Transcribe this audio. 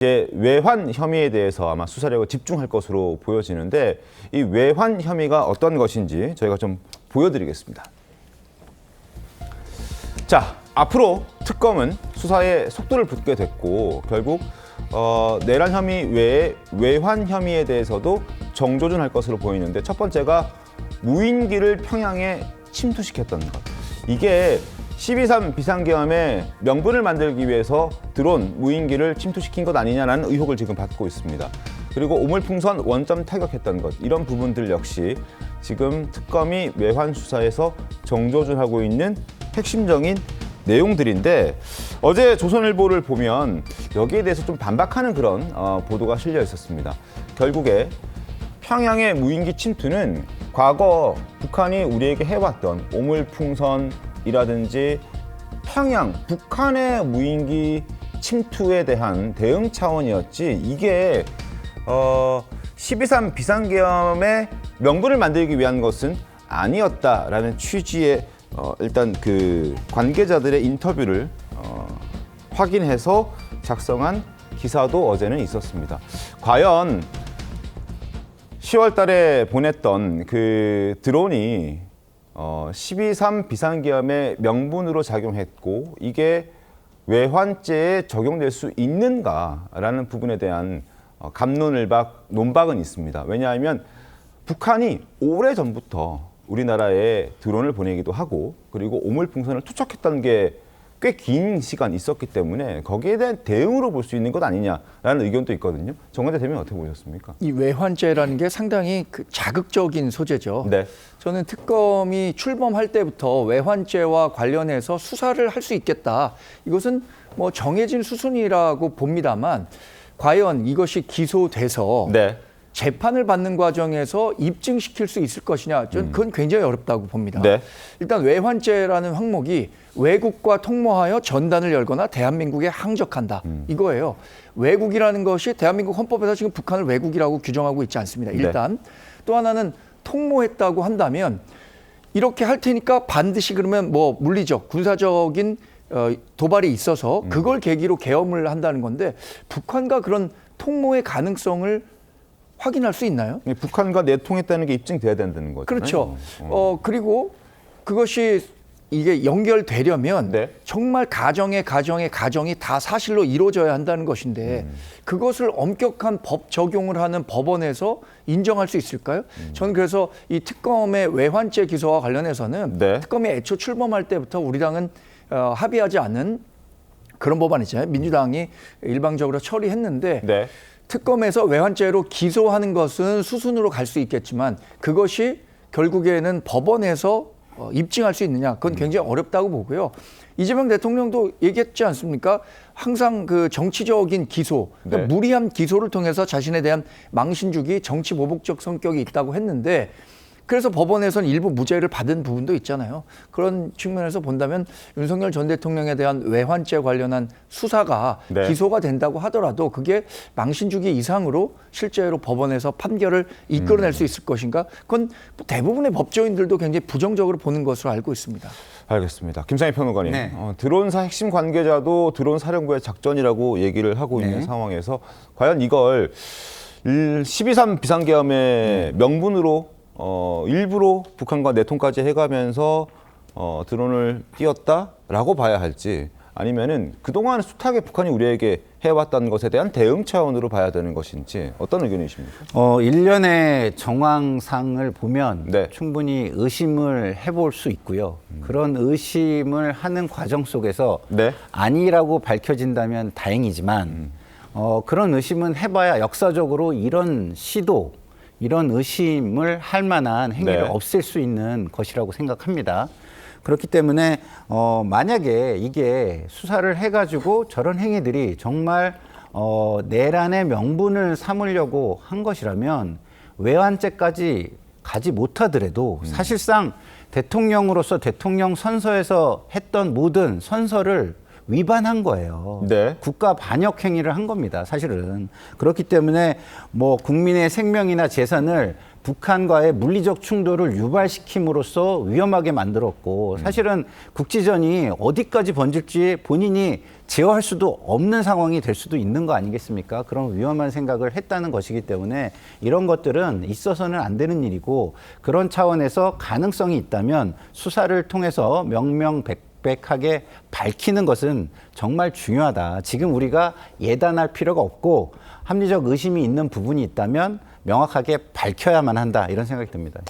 이제 외환 혐의에 대해서 아마 수사력을 집중할 것으로 보여지는데 이 외환 혐의가 어떤 것인지 저희가 좀 보여드리겠습니다. 자, 앞으로 특검은 수사에 속도를 붓게 됐고 결국 내란 혐의 외에 외환 혐의에 대해서도 정조준할 것으로 보이는데 첫 번째가 무인기를 평양에 침투시켰던 것. 이게 12.3 비상계엄의 명분을 만들기 위해서 드론, 무인기를 침투시킨 것 아니냐라는 의혹을 지금 받고 있습니다. 그리고 오물풍선 원점 타격했던 것, 이런 부분들 역시 지금 특검이 외환 수사에서 정조준하고 있는 핵심적인 내용들인데 어제 조선일보를 보면 여기에 대해서 좀 반박하는 그런 보도가 실려 있었습니다. 결국에 평양의 무인기 침투는 과거 북한이 우리에게 해왔던 오물풍선이라든지 평양, 북한의 무인기 침투에 대한 대응 차원이었지 이게 12.3 비상계엄의 명분을 만들기 위한 것은 아니었다라는 취지의 일단 그 관계자들의 인터뷰를 확인해서 작성한 기사도 어제는 있었습니다. 과연 10월 달에 보냈던 그 드론이 12.3 비상계엄의 명분으로 작용했고 이게 외환죄에 적용될 수 있는가라는 부분에 대한 갑론을박 논박은 있습니다. 왜냐하면 북한이 오래전부터 우리나라에 드론을 보내기도 하고 그리고 오물풍선을 투척했던 게 꽤 긴 시간 있었기 때문에 거기에 대한 대응으로 볼 수 있는 것 아니냐라는 의견도 있거든요. 정관대 대변인 어떻게 보셨습니까? 이 외환죄라는 게 상당히 자극적인 소재죠. 네. 저는 특검이 출범할 때부터 외환죄와 관련해서 수사를 할 수 있겠다. 이것은 뭐 정해진 수순이라고 봅니다만 과연 이것이 기소돼서 네. 재판을 받는 과정에서 입증시킬 수 있을 것이냐, 저는 그건 굉장히 어렵다고 봅니다. 네. 일단 외환죄라는 항목이 외국과 통모하여 전단을 열거나 대한민국에 항적한다. 이거예요. 외국이라는 것이 대한민국 헌법에서 지금 북한을 외국이라고 규정하고 있지 않습니다. 일단 또 하나는 통모했다고 한다면 이렇게 할 테니까 반드시 그러면 뭐 물리적, 군사적인 도발이 있어서 그걸 계기로 계엄을 한다는 건데 북한과 그런 통모의 가능성을 확인할 수 있나요? 북한과 내통했다는 게 입증돼야 된다는 거죠. 그렇죠. 그리고 그것이 이게 연결되려면 네. 정말 가정이 다 사실로 이루어져야 한다는 것인데 그것을 엄격한 법 적용을 하는 법원에서 인정할 수 있을까요? 저는 그래서 이 특검의 외환죄 기소와 관련해서는 네. 특검이 애초 출범할 때부터 우리 당은 합의하지 않은 그런 법안 있잖아요. 민주당이 일방적으로 처리했는데 네. 특검에서 외환죄로 기소하는 것은 수순으로 갈 수 있겠지만 그것이 결국에는 법원에서 입증할 수 있느냐, 그건 굉장히 어렵다고 보고요. 이재명 대통령도 얘기했지 않습니까? 항상 그 정치적인 기소, 그러니까 네. 무리한 기소를 통해서 자신에 대한 망신 주기, 정치 보복적 성격이 있다고 했는데 그래서 법원에서는 일부 무죄를 받은 부분도 있잖아요. 그런 측면에서 본다면 윤석열 전 대통령에 대한 외환죄 관련한 수사가 네. 기소가 된다고 하더라도 그게 망신 주기 이상으로 실제로 법원에서 판결을 이끌어낼 수 있을 것인가? 그건 대부분의 법조인들도 굉장히 부정적으로 보는 것으로 알고 있습니다. 알겠습니다. 김상희 평론가님, 네. 드론사 핵심 관계자도 드론 사령부의 작전이라고 얘기를 하고 있는 상황에서 과연 이걸 12.3 비상계엄의 명분으로 일부러 북한과 내통까지 해가면서 드론을 띄웠다라고 봐야 할지 아니면은 그동안 숱하게 북한이 우리에게 해왔던 것에 대한 대응 차원으로 봐야 되는 것인지 어떤 의견이십니까? 일련의 정황상을 보면 네. 충분히 의심을 해볼 수 있고요. 그런 의심을 하는 과정 속에서 네. 아니라고 밝혀진다면 다행이지만 그런 의심은 해봐야 역사적으로 이런 시도, 이런 의심을 할 만한 행위를 네. 없앨 수 있는 것이라고 생각합니다. 그렇기 때문에 만약에 이게 수사를 해가지고 저런 행위들이 정말 내란의 명분을 삼으려고 한 것이라면 외환죄까지 가지 못하더라도 사실상 대통령으로서 대통령 선서에서 했던 모든 선서를 위반한 거예요. 네. 국가 반역 행위를 한 겁니다. 사실은. 그렇기 때문에 뭐 국민의 생명이나 재산을 북한과의 물리적 충돌을 유발시킴으로써 위험하게 만들었고 사실은 국지전이 어디까지 번질지 본인이 제어할 수도 없는 상황이 될 수도 있는 거 아니겠습니까? 그런 위험한 생각을 했다는 것이기 때문에 이런 것들은 있어서는 안 되는 일이고 그런 차원에서 가능성이 있다면 수사를 통해서 명명백백하게 밝히는 것은 정말 중요하다. 지금 우리가 예단할 필요가 없고 합리적 의심이 있는 부분이 있다면 명확하게 밝혀야만 한다. 이런 생각이 듭니다.